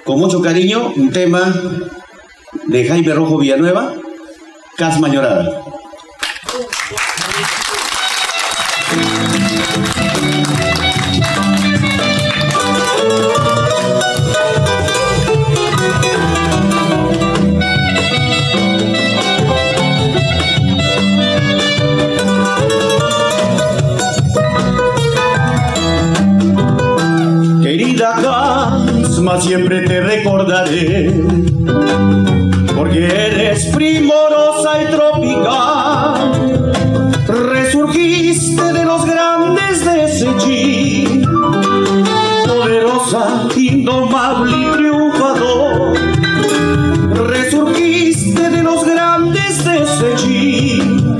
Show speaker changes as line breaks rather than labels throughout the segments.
con mucho cariño, un tema de Jaime Rojo Villanueva, Casma Ñorada. Querida Casma, siempre te recordaré, porque eres primorosa y tropical. Resurgiste de los grandes de Sechín, poderosa, indomable y triunfador. Resurgiste de los grandes de Sechín,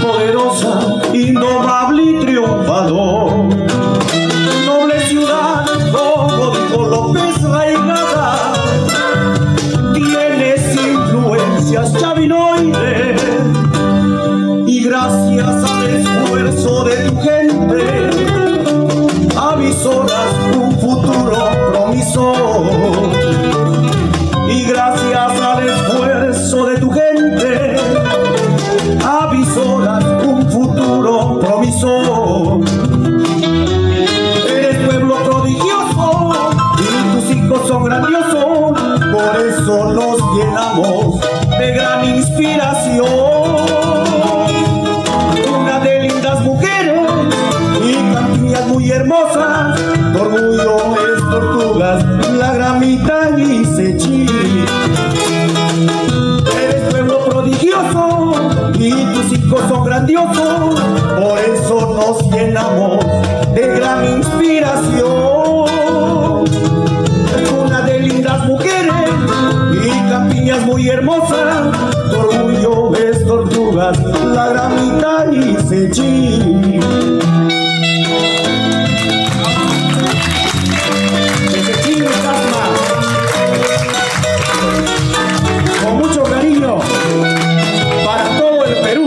poderosa, indomable y triunfador. Noble ciudad, como dijo López Reinada, tienes influencias chavinoides, y gracias al esfuerzo de tu gente avisoras un futuro promisor. Y gracias al esfuerzo de tu gente avisoras un futuro promisor. Eres pueblo prodigioso y tus hijos son grandiosos, por eso nos llenamos de gran inspiración. Una de lindas mujeres y campiñas muy hermosas, tu orgullo es Tortugas, La Gramita y Sechín. Eres pueblo prodigioso y tus hijos son grandiosos, por eso nos llenamos de gran inspiración. Una de lindas mujeres y campiñas muy hermosas, tu orgullo es Tortugas, La Gramita y Sechín. De Sechín, Casma, con mucho cariño para todo el Perú.